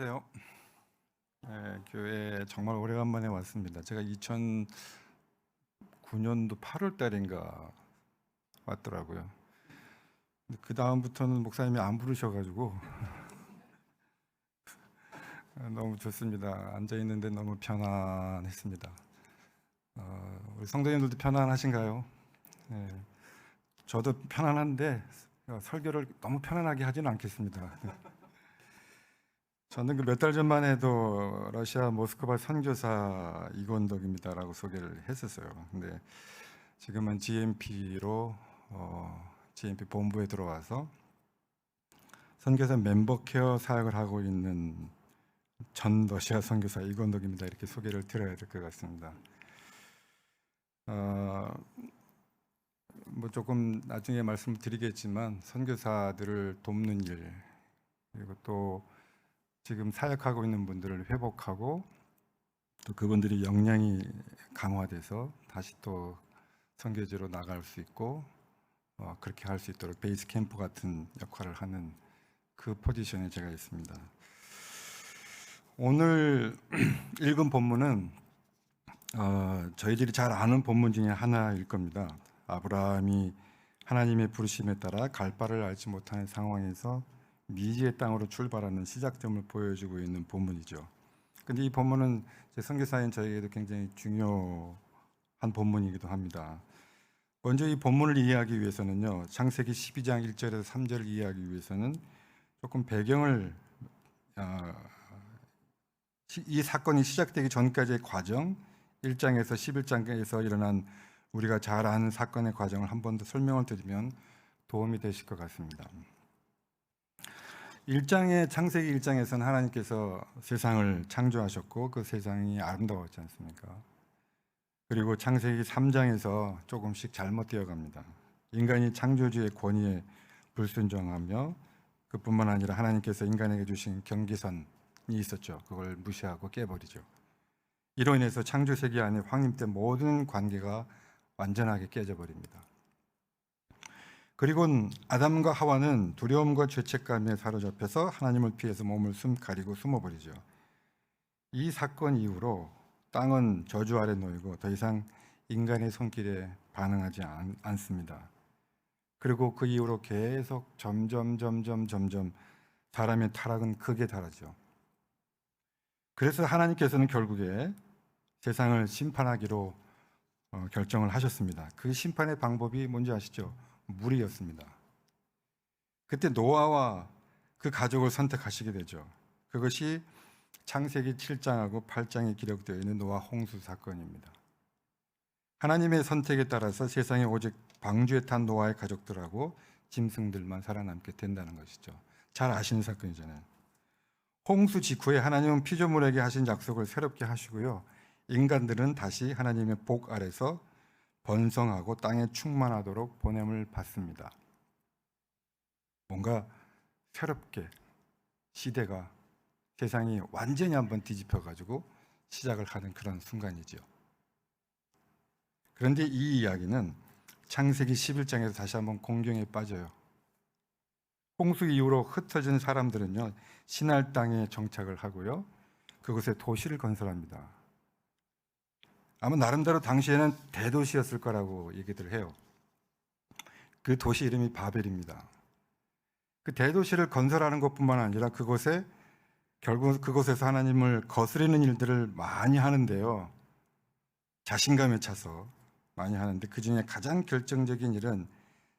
안녕하세요. 네, 교회에 정말 오래간만에 왔습니다. 제가 2009년도 8월 달인가 왔더라고요. 그 다음부터는 목사님이 안 부르셔가지고 너무 좋습니다. 앉아 있는데 너무 편안했습니다. 우리 성도님들도 편안하신가요? 네, 저도 편안한데 설교를 너무 편안하게 하지는 않겠습니다. 저는 그 몇 달 전만 해도 러시아 모스크바 선교사 이건덕입니다라고 소개를 했었어요. 근데 지금은 GMP로 GMP 본부에 들어와서 선교사 멤버 케어 사역을 하고 있는 전 러시아 선교사 이건덕입니다. 이렇게 소개를 드려야 될 것 같습니다. 뭐 조금 나중에 말씀드리겠지만 선교사들을 돕는 일, 그리고 또 지금 사역하고 있는 분들을 회복하고 또 그분들이 역량이 강화돼서 다시 또 선교지로 나갈 수 있고 그렇게 할 수 있도록 베이스 캠프 같은 역할을 하는 그 포지션에 제가 있습니다. 오늘 읽은 본문은 저희들이 잘 아는 본문 중에 하나일 겁니다. 아브라함이 하나님의 부르심에 따라 갈 바를 알지 못하는 상황에서 미지의 땅으로 출발하는 시작점을 보여주고 있는 본문이죠. 근데 이 본문은 제 선교사인 저에게도 굉장히 중요한 본문이기도 합니다. 먼저 이 본문을 이해하기 위해서는요, 창세기 12장 1절에서 3절을 이해하기 위해서는 조금 배경을 이 사건이 시작되기 전까지의 과정, 1장에서 11장에서 일어난 우리가 잘 아는 사건의 과정을 한 번 더 설명을 드리면 도움이 되실 것 같습니다. 1장의 창세기 1장에서는 하나님께서 세상을 창조하셨고 그 세상이 아름다웠지 않습니까? 그리고 창세기 3장에서 조금씩 잘못되어 갑니다. 인간이 창조주의 권위에 불순종하며 그뿐만 아니라 하나님께서 인간에게 주신 경계선이 있었죠. 그걸 무시하고 깨버리죠. 이로 인해서 창조세계 안에 확립된 모든 관계가 완전하게 깨져버립니다. 그리고 아담과 하와는 두려움과 죄책감에 사로잡혀서 하나님을 피해서 몸을 가리고 숨어버리죠. 이 사건 이후로 땅은 저주 아래 놓이고 더 이상 인간의 손길에 반응하지 않습니다. 그리고 그 이후로 계속 점점 사람의 타락은 극에 달하죠. 그래서 하나님께서는 결국에 세상을 심판하기로 결정을 하셨습니다. 그 심판의 방법이 뭔지 아시죠? 물이었습니다. 그때 노아와 그 가족을 선택하시게 되죠. 그것이 창세기 7장하고 8장에 기록되어 있는 노아 홍수 사건입니다. 하나님의 선택에 따라서 세상에 오직 방주에 탄 노아의 가족들하고 짐승들만 살아남게 된다는 것이죠. 잘 아시는 사건이잖아요. 홍수 직후에 하나님은 피조물에게 하신 약속을 새롭게 하시고요, 인간들은 다시 하나님의 복 아래서 번성하고 땅에 충만하도록 보냄을 받습니다. 뭔가 새롭게 시대가, 세상이 완전히 한번 뒤집혀가지고 시작을 하는 그런 순간이죠. 그런데 이 이야기는 창세기 11장에서 다시 한번 공경에 빠져요. 홍수 이후로 흩어진 사람들은요, 신할 땅에 정착을 하고요, 그곳에 도시를 건설합니다. 아마 나름대로 당시에는 대도시였을 거라고 얘기들 해요. 그 도시 이름이 바벨입니다. 그 대도시를 건설하는 것뿐만 아니라 결국 그곳에서 하나님을 거스르는 일들을 많이 하는데요, 자신감에 차서 많이 하는데 그 중에 가장 결정적인 일은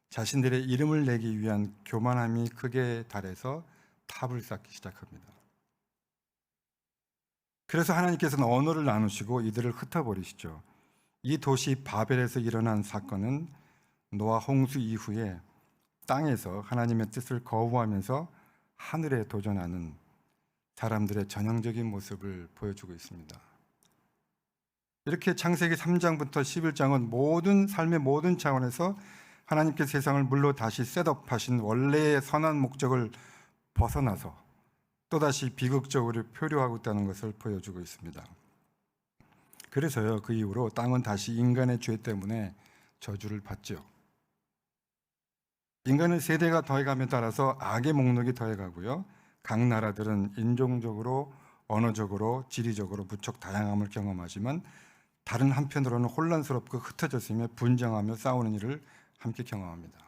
자신들의 이름을 내기 위한 교만함이 크게 달해서 탑을 쌓기 시작합니다. 그래서 하나님께서는 언어를 나누시고 이들을 흩어버리시죠. 이 도시 바벨에서 일어난 사건은 노아 홍수 이후에 땅에서 하나님의 뜻을 거부하면서 하늘에 도전하는 사람들의 전형적인 모습을 보여주고 있습니다. 이렇게 창세기 3장부터 11장은 모든 삶의 모든 차원에서 하나님께 세상을 물로 다시 셋업하신 원래의 선한 목적을 벗어나서 또다시 비극적으로 표류하고 있다는 것을 보여주고 있습니다. 그래서요, 그 이후로 땅은 다시 인간의 죄 때문에 저주를 받죠. 인간의 세대가 더해감에 따라서 악의 목록이 더해가고요, 각 나라들은 인종적으로, 언어적으로, 지리적으로 무척 다양함을 경험하지만 다른 한편으로는 혼란스럽고 흩어졌으며 분쟁하며 싸우는 일을 함께 경험합니다.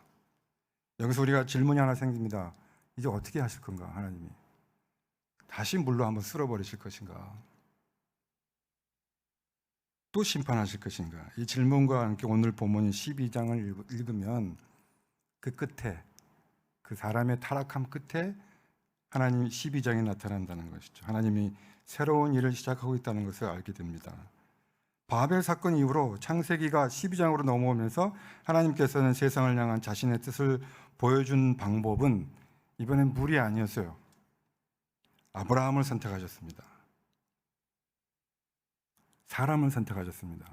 여기서 우리가 질문이 하나 생깁니다. 이제 어떻게 하실 건가, 하나님이? 다시 물로 한번 쓸어버리실 것인가? 또 심판하실 것인가? 이 질문과 함께 오늘 본문 12장을 읽으면 그 끝에, 그 사람의 타락함 끝에 하나님 12장이 나타난다는 것이죠. 하나님이 새로운 일을 시작하고 있다는 것을 알게 됩니다. 바벨 사건 이후로 창세기가 12장으로 넘어오면서 하나님께서는 세상을 향한 자신의 뜻을 보여준 방법은 이번엔 물이 아니었어요. 아브라함을 선택하셨습니다. 사람을 선택하셨습니다.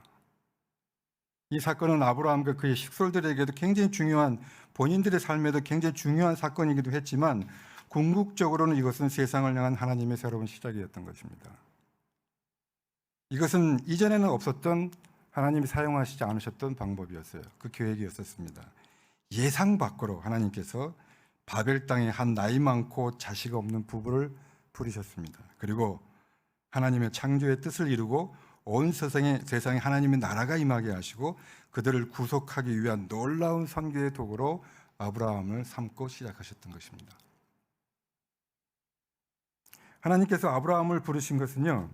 이 사건은 아브라함과 그의 식솔들에게도 굉장히 중요한, 본인들의 삶에도 굉장히 중요한 사건이기도 했지만 궁극적으로는 이것은 세상을 향한 하나님의 새로운 시작이었던 것입니다. 이것은 이전에는 없었던, 하나님이 사용하시지 않으셨던 방법이었어요. 그 계획이었었습니다. 예상 밖으로 하나님께서 바벨 땅에 한 나이 많고 자식 없는 부부를 부르셨습니다. 그리고 하나님의 창조의 뜻을 이루고 온 세상에 하나님의 나라가 임하게 하시고 그들을 구속하기 위한 놀라운 선교의 도구로 아브라함을 삼고 시작하셨던 것입니다. 하나님께서 아브라함을 부르신 것은요,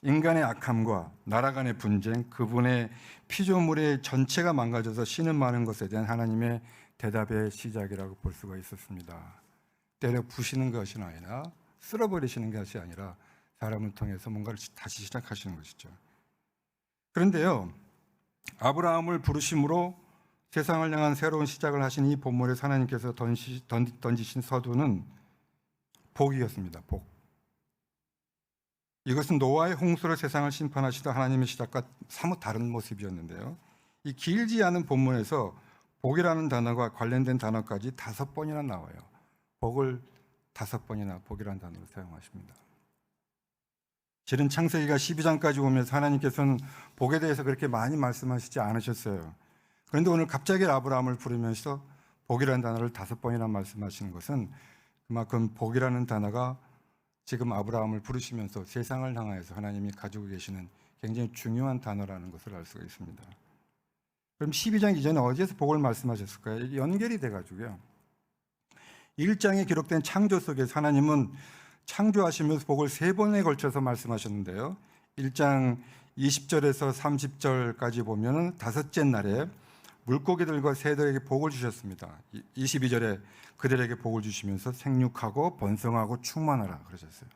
인간의 악함과 나라 간의 분쟁, 그분의 피조물의 전체가 망가져서 씨는 많은 것에 대한 하나님의 대답의 시작이라고 볼 수가 있었습니다. 때려 부시는 것이 아니라, 쓸어버리시는 것이 아니라 사람을 통해서 뭔가를 다시 시작하시는 것이죠. 그런데요, 아브라함을 부르심으로 세상을 향한 새로운 시작을 하신 이 본문에서 하나님께서 던지신 서두는 복이었습니다. 복. 이것은 노아의 홍수로 세상을 심판하시던 하나님의 시작과 사뭇 다른 모습이었는데요. 이 길지 않은 본문에서 복이라는 단어가 관련된 단어까지 5번이나 나와요. 복을 5번이나 복이라는 단어를 사용하십니다. 실은 창세기가 12장까지 오면서 하나님께서는 복에 대해서 그렇게 많이 말씀하시지 않으셨어요. 그런데 오늘 갑자기 아브라함을 부르면서 복이라는 단어를 5번이나 말씀하시는 것은 그만큼 복이라는 단어가 지금 아브라함을 부르시면서 세상을 향하여서 하나님이 가지고 계시는 굉장히 중요한 단어라는 것을 알 수가 있습니다. 그럼 12장 이전에 어디에서 복을 말씀하셨을까요? 연결이 돼가지고요. 1장에 기록된 창조 속에서 하나님은 창조하시면서 복을 3번에 걸쳐서 말씀하셨는데요. 1장 20절에서 30절까지 보면 5째 날에 물고기들과 새들에게 복을 주셨습니다. 22절에 그들에게 복을 주시면서 생육하고 번성하고 충만하라 그러셨어요.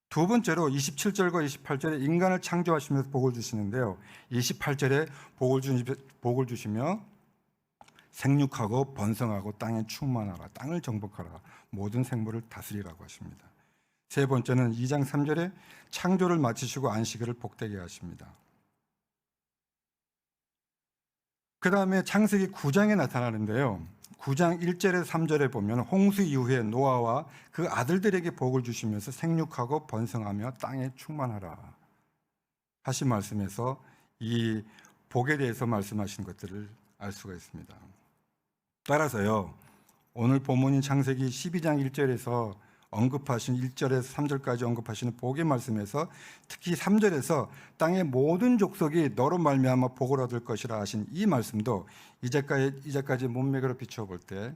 두 번째로 27절과 28절에 인간을 창조하시면서 복을 주시는데요. 28절에 복을 주시며 생육하고 번성하고 땅에 충만하라, 땅을 정복하라, 모든 생물을 다스리라고 하십니다. 세 번째는 2장 3절에 창조를 마치시고 안식일을 복되게 하십니다. 그 다음에 창세기 9장에 나타나는데요. 9장 1절에서 3절에 보면 홍수 이후에 노아와 그 아들들에게 복을 주시면서 생육하고 번성하며 땅에 충만하라 하신 말씀에서 이 복에 대해서 말씀하신 것들을 알 수가 있습니다. 따라서요, 오늘 본문인 창세기 12장 1절에서 언급하신 1절에서 3절까지 언급하시는 복의 말씀에서 특히 3절에서 땅의 모든 족속이 너로 말미암아 복을 얻을 것이라 하신 이 말씀도 이제까지 문맥으로 비춰볼 때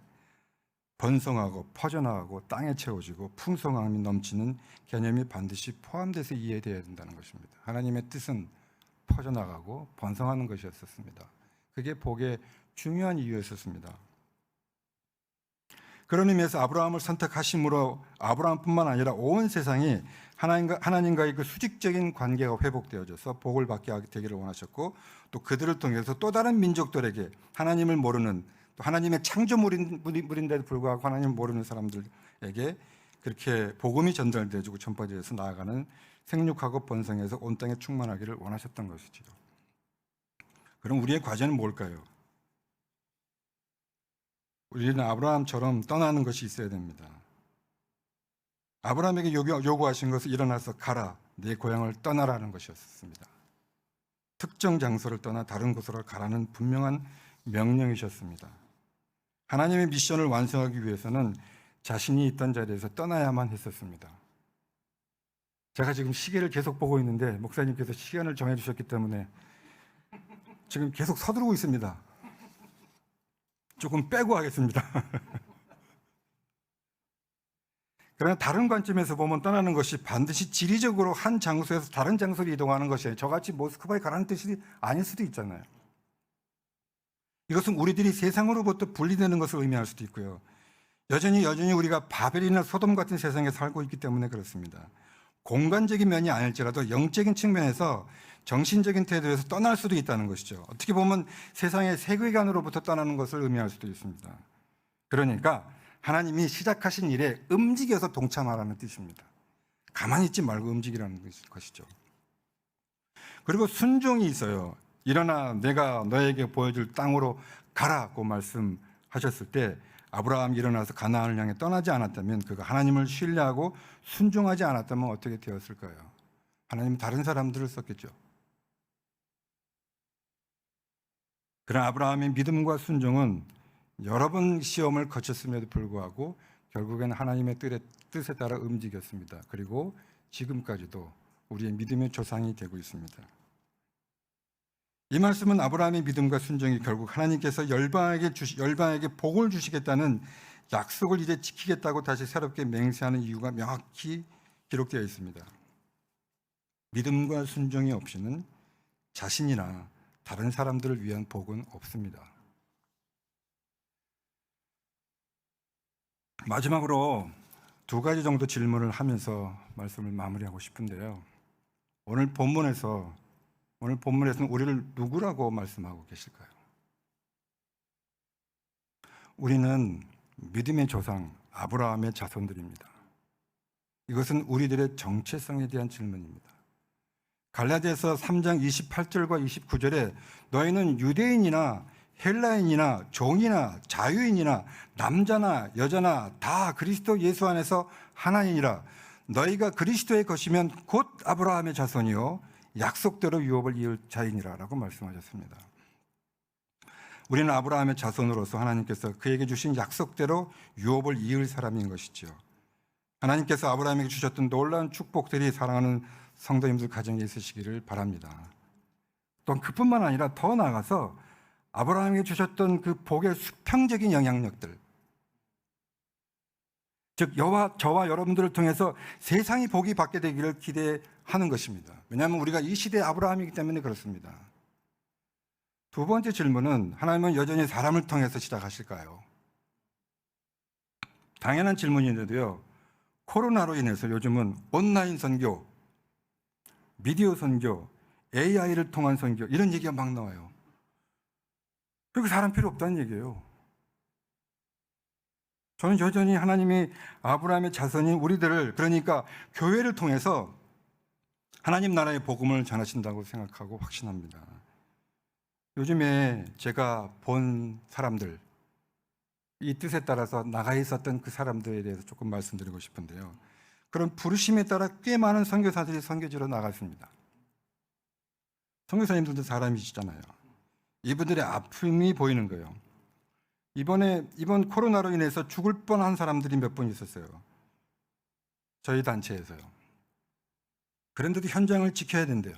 번성하고 퍼져나가고 땅에 채워지고 풍성함이 넘치는 개념이 반드시 포함돼서 이해되어야 된다는 것입니다. 하나님의 뜻은 퍼져나가고 번성하는 것이었습니다. 그게 복의 중요한 이유였습니다. 그런 의미에서 아브라함을 선택하심으로 아브라함뿐만 아니라 온 세상이 하나님과의 그 수직적인 관계가 회복되어져서 복을 받게 되기를 원하셨고, 또 그들을 통해서 또 다른 민족들에게 하나님을 모르는, 또 하나님의 창조물인데도 불구하고 하나님을 모르는 사람들에게 그렇게 복음이 전달되어지고 전파되어서 나아가는 생육하고 번성해서 온 땅에 충만하기를 원하셨던 것이죠. 그럼 우리의 과제는 뭘까요? 우리는 아브라함처럼 떠나는 것이 있어야 됩니다. 아브라함에게 요구하신 것은 일어나서 가라, 내 고향을 떠나라는 것이었습니다. 특정 장소를 떠나 다른 곳으로 가라는 분명한 명령이셨습니다. 하나님의 미션을 완성하기 위해서는 자신이 있던 자리에서 떠나야만 했었습니다. 제가 지금 시계를 계속 보고 있는데 목사님께서 시간을 정해주셨기 때문에 지금 계속 서두르고 있습니다. 조금 빼고 하겠습니다. 그러나 다른 관점에서 보면 떠나는 것이 반드시 지리적으로 한 장소에서 다른 장소로 이동하는 것이 저같이 모스크바에 가라는 뜻이 아닐 수도 있잖아요. 이것은 우리들이 세상으로부터 분리되는 것을 의미할 수도 있고요. 여전히 우리가 바벨이나 소돔 같은 세상에 살고 있기 때문에 그렇습니다. 공간적인 면이 아닐지라도 영적인 측면에서 정신적인 태도에서 떠날 수도 있다는 것이죠. 어떻게 보면 세상의 세계관으로부터 떠나는 것을 의미할 수도 있습니다. 그러니까 하나님이 시작하신 일에 움직여서 동참하라는 뜻입니다. 가만히 있지 말고 움직이라는 것이죠. 그리고 순종이 있어요. 일어나 내가 너에게 보여줄 땅으로 가라고 말씀하셨을 때 아브라함이 일어나서 가나안을 향해 떠나지 않았다면, 그가 하나님을 신뢰하고 순종하지 않았다면 어떻게 되었을까요? 하나님은 다른 사람들을 썼겠죠. 그러나 아브라함의 믿음과 순종은 여러 번 시험을 거쳤음에도 불구하고 결국엔 하나님의 뜻에 따라 움직였습니다. 그리고 지금까지도 우리의 믿음의 조상이 되고 있습니다. 이 말씀은 아브라함의 믿음과 순종이 결국 하나님께서 열방에게 복을 주시겠다는 약속을 이제 지키겠다고 다시 새롭게 맹세하는 이유가 명확히 기록되어 있습니다. 믿음과 순종이 없이는 자신이나 다른 사람들을 위한 복은 없습니다. 마지막으로 두 가지 정도 질문을 하면서 말씀을 마무리하고 싶은데요. 오늘 본문에서는 우리를 누구라고 말씀하고 계실까요? 우리는 믿음의 조상 아브라함의 자손들입니다. 이것은 우리들의 정체성에 대한 질문입니다. 갈라디아서 3장 28절과 29절에 너희는 유대인이나 헬라인이나 종이나 자유인이나 남자나 여자나 다 그리스도 예수 안에서 하나이니라. 너희가 그리스도의 것이면 곧 아브라함의 자손이요 약속대로 유업을 이을 자이니라 라고 말씀하셨습니다. 우리는 아브라함의 자손으로서 하나님께서 그에게 주신 약속대로 유업을 이을 사람인 것이죠. 하나님께서 아브라함에게 주셨던 놀라운 축복들이 사랑하는 성도님들 가정에 있으시기를 바랍니다. 또한 그뿐만 아니라 더 나아가서 아브라함에게 주셨던 그 복의 수평적인 영향력들, 즉 저와 여러분들을 통해서 세상이 복이 받게 되기를 기대하는 것입니다. 왜냐하면 우리가 이 시대의 아브라함이기 때문에 그렇습니다. 두 번째 질문은 하나님은 여전히 사람을 통해서 시작하실까요? 당연한 질문인데도요, 코로나로 인해서 요즘은 온라인 선교, 미디어 선교, AI를 통한 선교 이런 얘기가 막 나와요. 그리고 사람 필요 없다는 얘기예요. 저는 여전히 하나님이 아브라함의 자손인 우리들을, 그러니까 교회를 통해서 하나님 나라의 복음을 전하신다고 생각하고 확신합니다. 요즘에 제가 본 사람들, 이 뜻에 따라서 나가 있었던 그 사람들에 대해서 조금 말씀드리고 싶은데요. 그런 부르심에 따라 꽤 많은 선교사들이 선교지로 나갔습니다. 선교사님들도 사람이시잖아요. 이분들의 아픔이 보이는 거예요. 이번 코로나로 인해서 죽을 뻔한 사람들이 몇 분 있었어요. 저희 단체에서요. 그런데도 현장을 지켜야 된대요.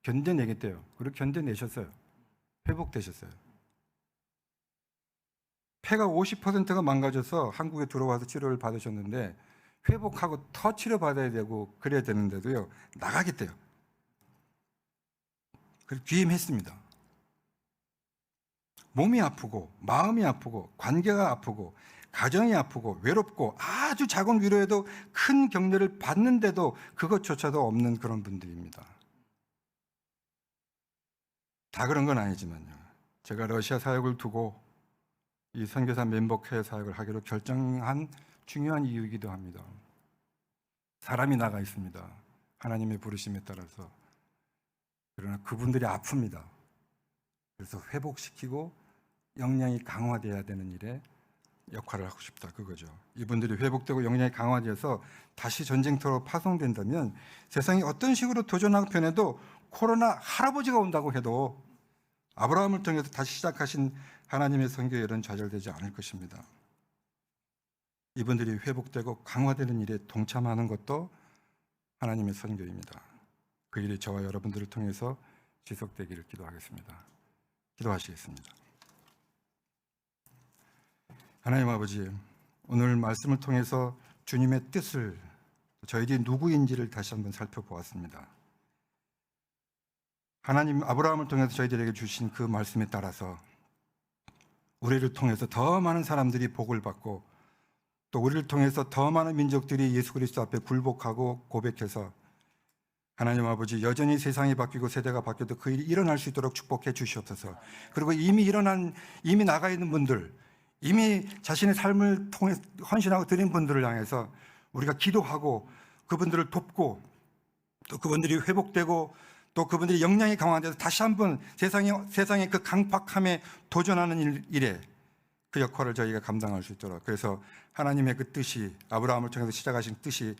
견뎌내겠대요. 그리고 견뎌내셨어요. 회복되셨어요. 폐가 50%가 망가져서 한국에 들어와서 치료를 받으셨는데 회복하고 더 치료받아야 되고 그래야 되는데도요, 나가겠대요. 그래서 귀임했습니다. 몸이 아프고 마음이 아프고 관계가 아프고 가정이 아프고 외롭고 아주 작은 위로에도 큰 격려를 받는데도 그것조차도 없는 그런 분들입니다. 다 그런 건 아니지만요, 제가 러시아 사역을 두고 이 선교사 멤버회의 사역을 하기로 결정한 중요한 이유이기도 합니다. 사람이 나가 있습니다. 하나님의 부르심에 따라서. 그러나 그분들이 아픕니다. 그래서 회복시키고 역량이 강화돼야 되는 일에 역할을 하고 싶다, 그거죠. 이분들이 회복되고 역량이 강화되어서 다시 전쟁터로 파송된다면 세상이 어떤 식으로 도전하고 변해도 코로나 할아버지가 온다고 해도 아브라함을 통해서 다시 시작하신 하나님의 선교 일은 좌절되지 않을 것입니다. 이분들이 회복되고 강화되는 일에 동참하는 것도 하나님의 선교입니다. 그 일이 저와 여러분들을 통해서 지속되기를 기도하겠습니다. 기도하시겠습니다. 하나님 아버지, 오늘 말씀을 통해서 주님의 뜻을, 저희들이 누구인지를 다시 한번 살펴보았습니다. 하나님 아브라함을 통해서 저희들에게 주신 그 말씀에 따라서 우리를 통해서 더 많은 사람들이 복을 받고, 또 우리를 통해서 더 많은 민족들이 예수 그리스도 앞에 굴복하고 고백해서 하나님 아버지, 여전히 세상이 바뀌고 세대가 바뀌어도 그 일이 일어날 수 있도록 축복해 주시옵소서. 그리고 이미 나가 있는 분들, 이미 자신의 삶을 통해 헌신하고 드린 분들을 향해서 우리가 기도하고 그분들을 돕고, 또 그분들이 회복되고, 또 그분들이 역량이 강화돼서 다시 한번 세상의 그 강팍함에 도전하는 일에 그 역할을 저희가 감당할 수 있도록, 그래서 하나님의 그 뜻이, 아브라함을 통해서 시작하신 뜻이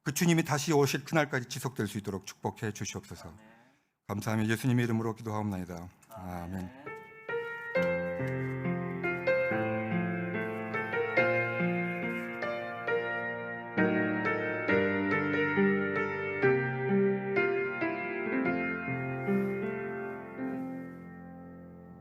그 주님이 다시 오실 그날까지 지속될 수 있도록 축복해 주시옵소서. 감사하며 예수님의 이름으로 기도하옵나이다. 아멘.